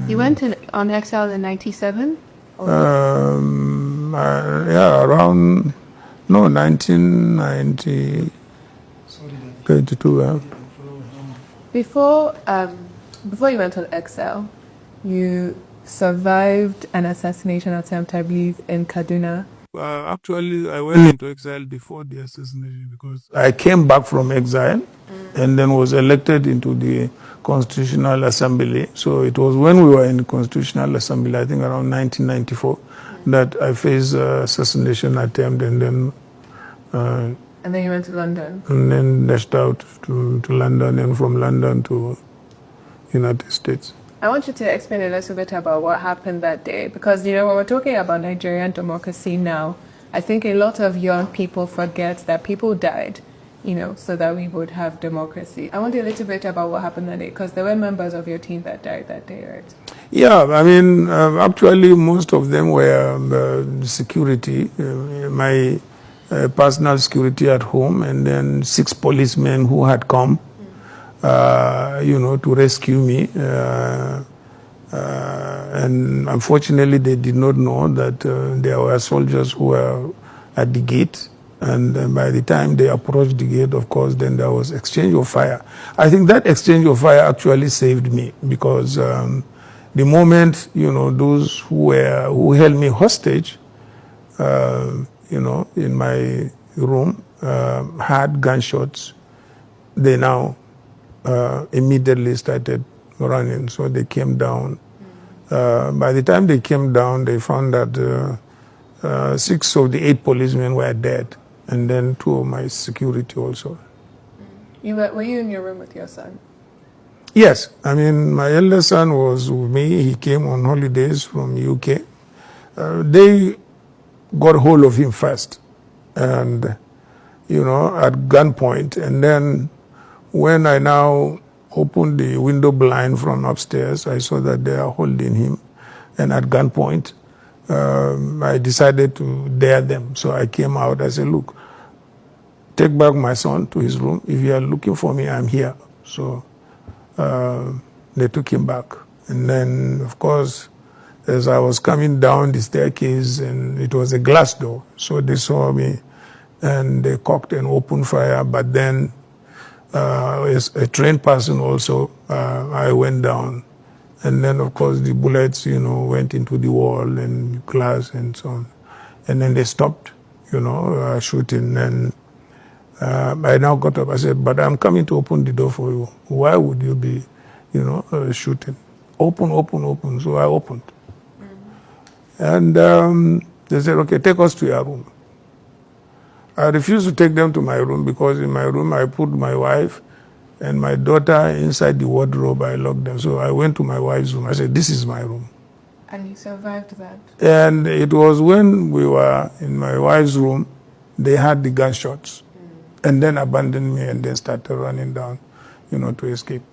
You went on exile in 97? Yeah, around, no, 1992. Before you went on exile, you survived an assassination attempt, I believe, in Kaduna. Actually, I went into exile before the assassination because I came back from exile and then was elected into the Constitutional Assembly. So it was when we were in the Constitutional Assembly, I think around 1994, that I faced assassination attempt and then And then you went to London. and then dashed out to London and from London to United States. I want you to explain a little bit about what happened that day, because, when we're talking about Nigerian democracy now, I think a lot of young people forget that people died, so that we would have democracy. I want you a little bit about what happened that day, because there were members of your team that died that day, right? Yeah, I mean, actually, most of them were security. My personal security at home, and then 6 policemen who had come, to rescue me. And unfortunately, they did not know that there were soldiers who were at the gate. And by the time they approached the gate, of course, then there was exchange of fire. I think that exchange of fire actually saved me because the moment, those who held me hostage, in my room, had gunshots, they now immediately started running. So they came down. By the time they came down, they found that 6 of the 8 policemen were dead, and then 2 of my security also. Were you in your room with your son? Yes. I mean, my eldest son was with me. He came on holidays from UK. They got hold of him first, and, at gunpoint. And then when I now opened the window blind from upstairs, I saw that they are holding him. And at gunpoint, I decided to dare them. So I came out. I said, look, take back my son to his room. If you are looking for me, I'm here. So they took him back. And then, of course, as I was coming down the staircase, and it was a glass door, so they saw me, and they cocked an open fire. But then, as a trained person also, I went down. And then, of course, the bullets, went into the wall and glass and so on. And then they stopped, shooting. And I now got up. I said, but I'm coming to open the door for you. Why would you be, shooting? Open. So I opened. And they said, okay, take us to your room. I refused to take them to my room because in my room I put my wife and my daughter inside the wardrobe. I locked them. So I went to my wife's room. I said, this is my room. And you survived that? And it was when we were in my wife's room, they had the gunshots and then abandoned me and then started running down, to escape.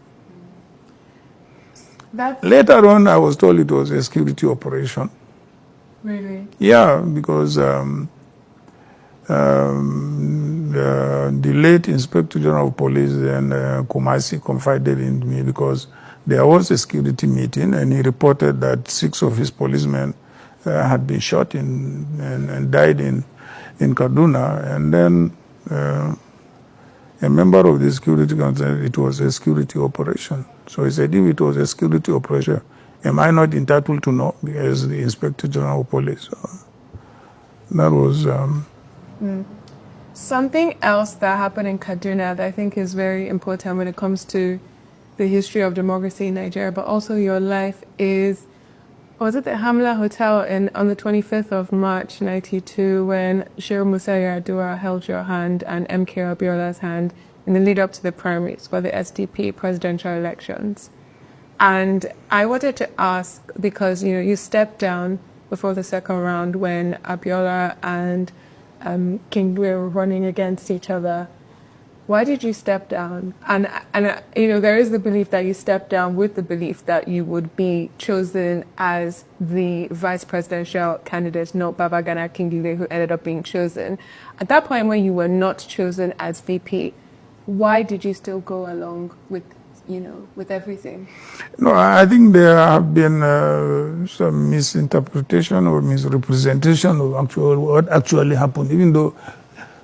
Later on, I was told it was a security operation. Really? Yeah, because the late Inspector General of Police and Kumasi confided in me because there was a security meeting and he reported that 6 of his policemen had been shot and died in Kaduna. And then a member of the security council said it was a security operation. So he said, if it was a security operation, am I not entitled to know as the Inspector General of Police? So that was... Something else that happened in Kaduna that I think is very important when it comes to the history of democracy in Nigeria, but also your life is, was it the Hamla Hotel on the 25th of March, 92, when Shehu Musa Yar'Adua held your hand and MK Abiola's hand in the lead up to the primaries for the SDP presidential elections. And I wanted to ask, because, you stepped down before the second round when Abiola and King were running against each other. Why did you step down? And there is the belief that you stepped down with the belief that you would be chosen as the vice presidential candidate, not Babagana Kingibe, who ended up being chosen. At that point when you were not chosen as VP, why did you still go along with with everything? No, I think there have been some misinterpretation or misrepresentation of what actually happened, even though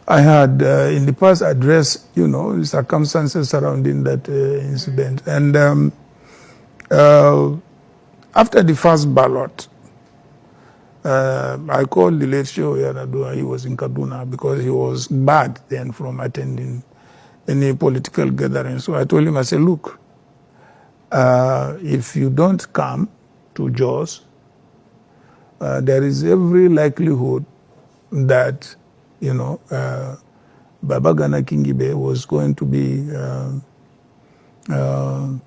I had in the past addressed, the circumstances surrounding that incident. And after the first ballot, I called the late Shehu Yaradua. He was in Kaduna because he was barred then from attending any political gathering. So I told him, I said, look, if you don't come to Jos, there is every likelihood that, Baba Gana Kingibe was going to be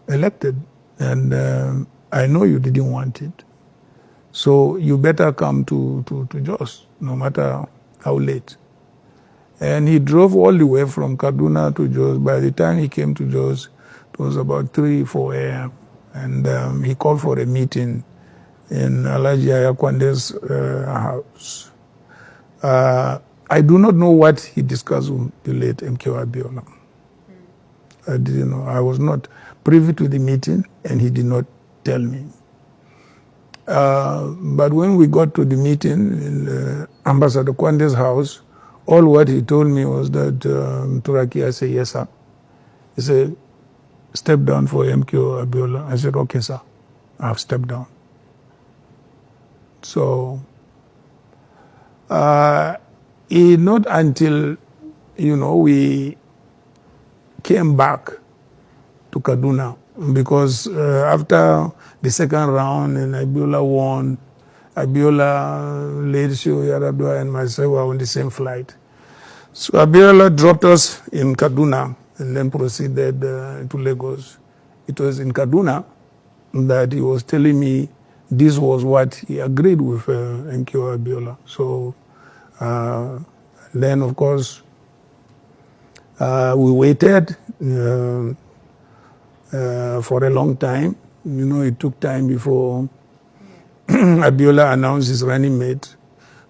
elected. And I know you didn't want it. So you better come to Jos, no matter how late. And he drove all the way from Kaduna to Jos. By the time he came to Jos, it was about 3, 4 a.m. And he called for a meeting in Alhaji Ayakwande's house. I do not know what he discussed with the late MK Abiola. I didn't know. I was not privy to the meeting, and he did not tell me. But when we got to the meeting in Ambassador Kwande's house, all what he told me was that Turaki, I said, yes, sir. He said, step down for MK Abiola. I said, okay, sir. I've stepped down. So, not until, we came back to Kaduna, because after the second round and Abiola won, Abiola, late Shehu Yaradua and myself were on the same flight. So Abiola dropped us in Kaduna and then proceeded to Lagos. It was in Kaduna that he was telling me this was what he agreed with MK Abiola. So then, of course, we waited for a long time. It took time before Abiola announced his running mate.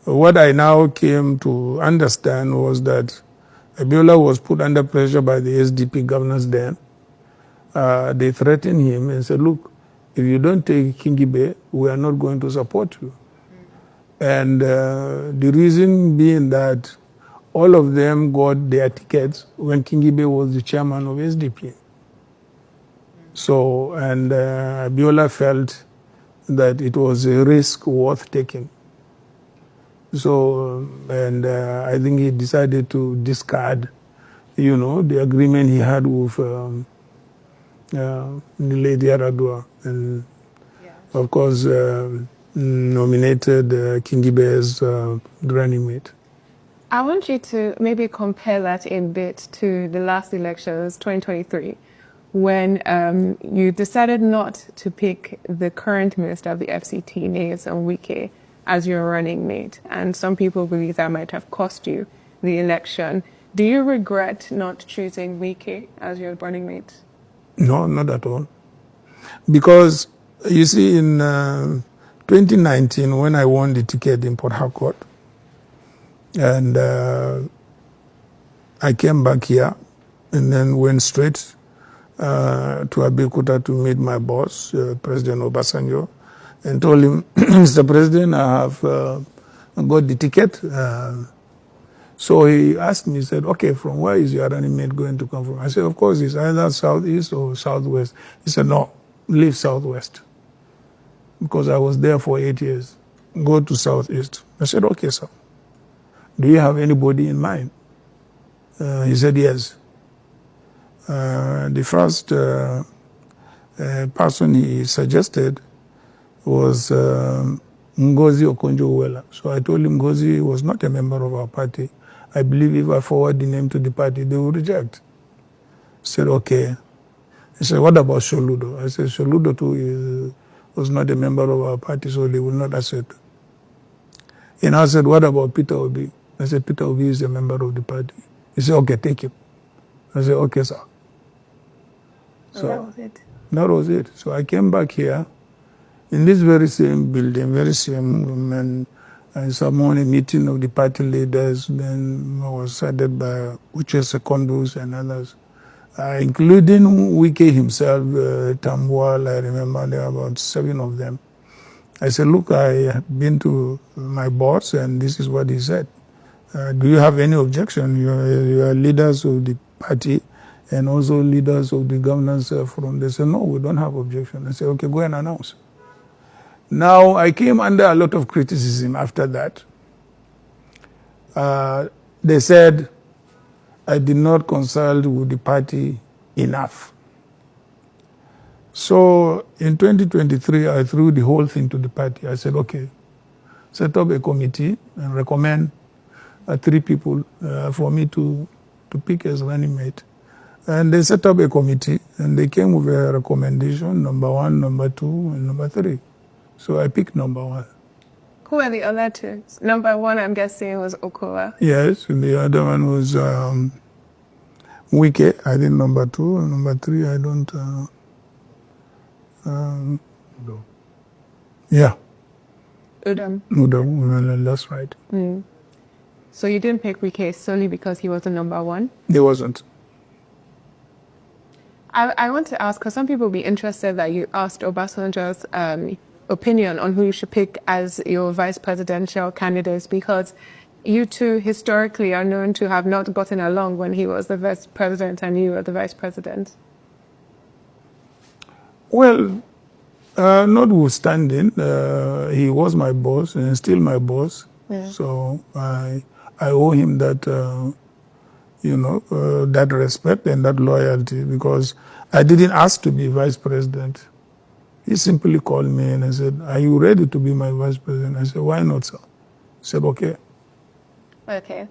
What I now came to understand was that Abiola was put under pressure by the SDP governors then. They threatened him and said, look, if you don't take Kingibe, we are not going to support you. And the reason being that all of them got their tickets when Kingibe was the chairman of SDP. So, and Abiola felt that it was a risk worth taking. So, and I think he decided to discard, the agreement he had with Lady Yaradua. And, of course, nominated Kingibe as running mate. I want you to maybe compare that a bit to the last elections, 2023, when you decided not to pick the current minister of the FCT, Nyesom Wike, as your running mate. And some people believe that might have cost you the election. Do you regret not choosing Wike as your running mate? No, not at all. Because, you see, in 2019, when I won the ticket in Port Harcourt, and I came back here and then went straight to Abeokuta to meet my boss, President Obasanjo, and told him, Mr. President, I have got the ticket. So he asked me, he said, okay, from where is your running mate going to come from? I said, of course, it's either southeast or southwest. He said, no, leave southwest. Because I was there for 8 years. Go to southeast. I said, okay, sir. Do you have anybody in mind? He said, yes. The first person he suggested was Ngozi Okonjo-Iweala. So I told him Ngozi was not a member of our party. I believe if I forward the name to the party, they will reject. I said, okay. He said, what about Soludo? I said, Soludo too was not a member of our party, so they will not accept. And I said, what about Peter Obi? I said, Peter Obi is a member of the party. He said, okay, take him. I said, okay, sir. So that was it. That was it. So I came back here in this very same building, very same room, and I summoned a meeting of the party leaders. Then I was added by Uche Secondus and others. including Wike himself, Tambuwal. I remember there were about 7 of them. I said, look, I have been to my boss, and this is what he said. Do you have any objection? You are leaders of the party and also leaders of the governance forum. They said, no, we don't have objection. I said, okay, go and announce. Now, I came under a lot of criticism after that. They said I did not consult with the party enough. So in 2023, I threw the whole thing to the party. I said, okay, set up a committee and recommend 3 people for me to pick as running mate. And they set up a committee, and they came with a recommendation, number 1, number 2, and number 3. So I picked number 1. Who are the other 2? Number 1, I'm guessing, was Okowa. Yes, and the other one was Wike. I think number 2, and number 3, I don't... No. Yeah. Udom. That's right. Mm. So you didn't pick Wike solely because he was the number 1? He wasn't. I want to ask, because some people will be interested that you asked Obasanjo's opinion on who you should pick as your vice presidential candidates, because you two historically are known to have not gotten along when he was the vice president and you were the vice president. Well, notwithstanding, he was my boss and still my boss. Yeah. So I owe him that, that respect and that loyalty, because I didn't ask to be vice president. He simply called me and I said, are you ready to be my vice president? I said, why not, sir? He said, okay. Okay.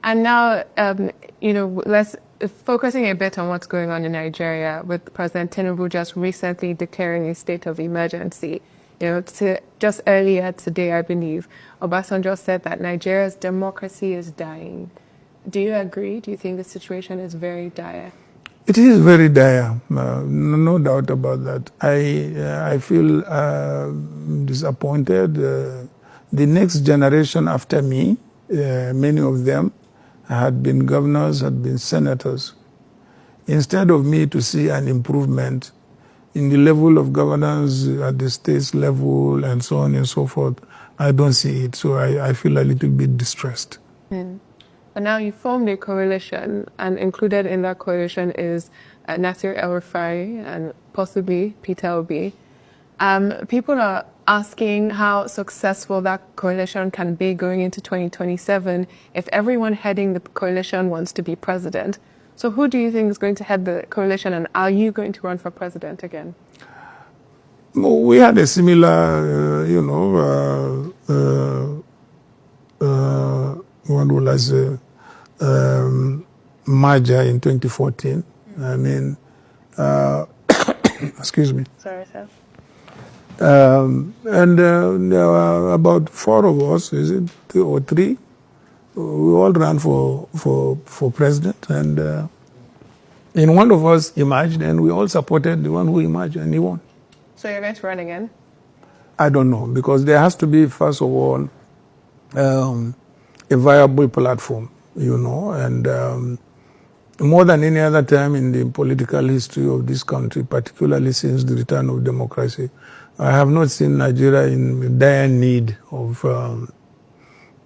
And now, let's focusing a bit on what's going on in Nigeria, with President Tinubu just recently declaring a state of emergency. Just earlier today, I believe, Obasanjo said that Nigeria's democracy is dying. Do you agree? Do you think the situation is very dire? It is very dire, no doubt about that. I feel disappointed. The next generation after me, many of them had been governors, had been senators. Instead of me to see an improvement in the level of governance at the state level and so on and so forth, I don't see it. So I feel a little bit distressed. Mm. But now you formed a coalition, and included in that coalition is Nasir El-Rufai and possibly Peter Obi. People are asking how successful that coalition can be going into 2027 if everyone heading the coalition wants to be president. So who do you think is going to head the coalition, and are you going to run for president again? We had a similar, what will I say, merger in 2014. I mean, excuse me. Sorry, sir. And there were about 4 of us, is it 2 or 3? We all ran for president, and one of us emerged, and we all supported the one who emerged, and he won. So you're going to run again? I don't know, because there has to be, first of all, a viable platform, and more than any other time in the political history of this country, particularly since the return of democracy, I have not seen Nigeria in dire need of,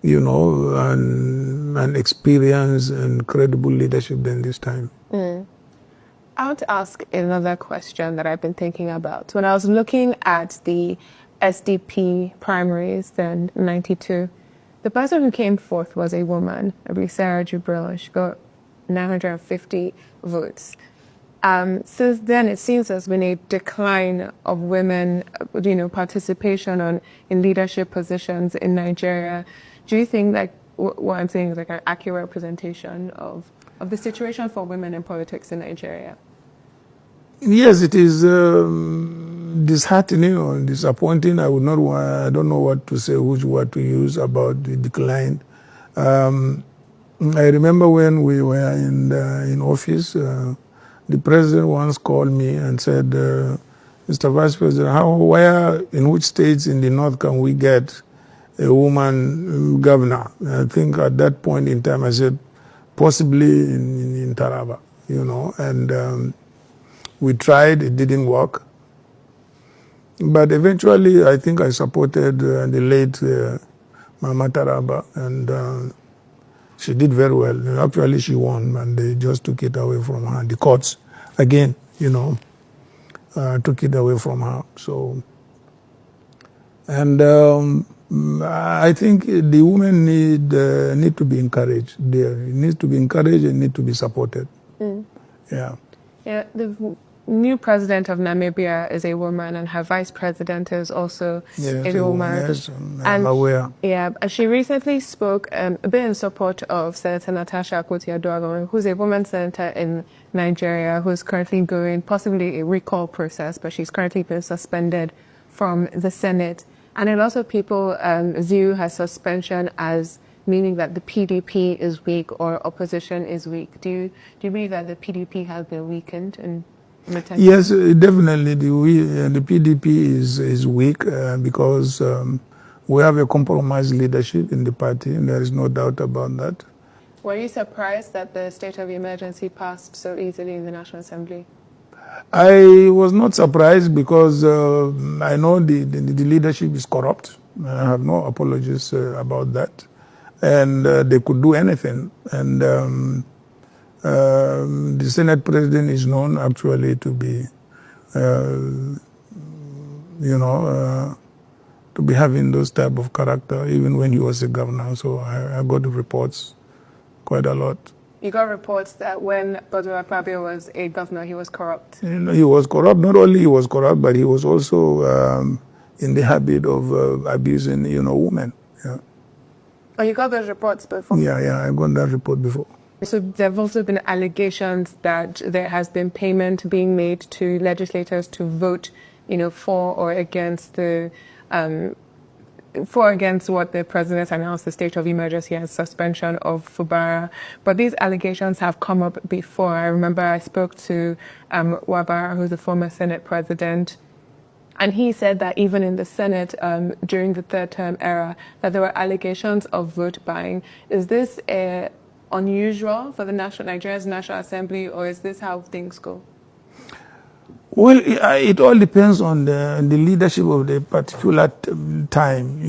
an experience and credible leadership than this time. Mm. I want to ask another question that I've been thinking about. When I was looking at the SDP primaries in '92, the person who came forth was a woman, Sarah Jubril. She got 950 votes. Since then, it seems there's been a decline of women, participation in leadership positions in Nigeria. Do you think that what I'm saying is like an accurate representation of the situation for women in politics in Nigeria? Yes, it is disheartening or disappointing. I don't know what to say, which word to use about the decline. I remember when we were in office, the president once called me and said, Mr. Vice President, in which states in the north can we get a woman governor? I think at that point in time I said, possibly in Taraba. and we tried, it didn't work. But eventually, I think I supported the late Mama Taraba, and she did very well. Actually, she won, and they just took it away from her. The courts, again, took it away from her. So, and I think the women need to be encouraged. There, it needs to be encouraged and need to be supported. Yeah. Yeah, the new president of Namibia is a woman, and her vice president is also a woman. Yes, I'm aware. Yeah, she recently spoke a bit in support of Senator Natasha Akpoti-Addo, who's a woman senator in Nigeria, who's currently going possibly a recall process, but she's currently been suspended from the Senate. And a lot of people view her suspension as meaning that the PDP is weak or opposition is weak. Do you believe that the PDP has been weakened? Yes, definitely. The PDP is weak because we have a compromised leadership in the party, and there is no doubt about that. Were you surprised that the state of emergency passed so easily in the National Assembly? I was not surprised because I know the leadership is corrupt. I have no apologies about that. And they could do anything. And the Senate president is known actually to be, to be having those type of character, even when he was a governor. So I got the reports quite a lot. You got reports that when Godwin Akpabio was a governor, he was corrupt? He was corrupt. Not only he was corrupt, but he was also in the habit of abusing, women. Yeah. Oh, you got those reports before? Yeah, I got that report before. So there have also been allegations that there has been payment being made to legislators to vote, for or against what the president announced, the state of emergency and suspension of Fubara. But these allegations have come up before. I remember I spoke to Wabara, who's the former Senate president, and he said that even in the Senate during the third term era, that there were allegations of vote buying. Is this unusual for the Nigeria's National Assembly, or is this how things go? Well, it all depends on the leadership of the particular time,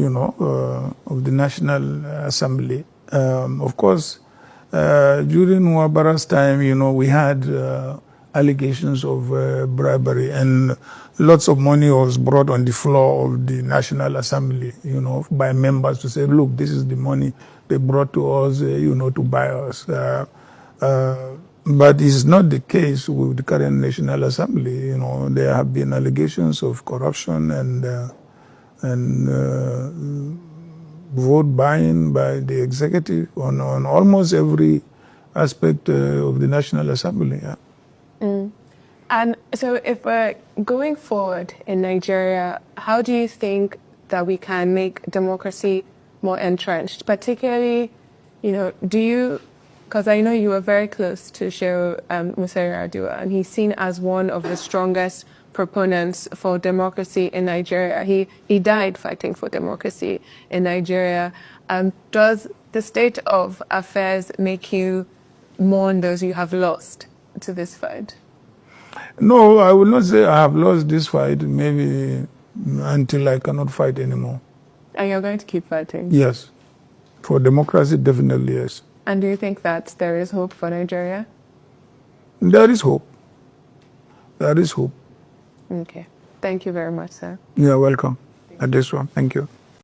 of the National Assembly. Of course, during Wabara's time, we had allegations of bribery, and lots of money was brought on the floor of the National Assembly, by members to say, look, this is the money they brought to us, to buy us. But it's not the case with the current National Assembly. There have been allegations of corruption and vote buying by the executive on almost every aspect of the National Assembly. Yeah. And so if we're going forward in Nigeria, how do you think that we can make democracy more entrenched? Particularly, because I know you were very close to Shehu Musa-Yar'Adua, and he's seen as one of the strongest proponents for democracy in Nigeria. He died fighting for democracy in Nigeria. Does the state of affairs make you mourn those you have lost to this fight? No, I will not say I have lost this fight, maybe until I cannot fight anymore. And you're going to keep fighting? Yes. For democracy, definitely yes. And do you think that there is hope for Nigeria? There is hope. There is hope. Okay. Thank you very much, sir. You're welcome. At this one, thank you.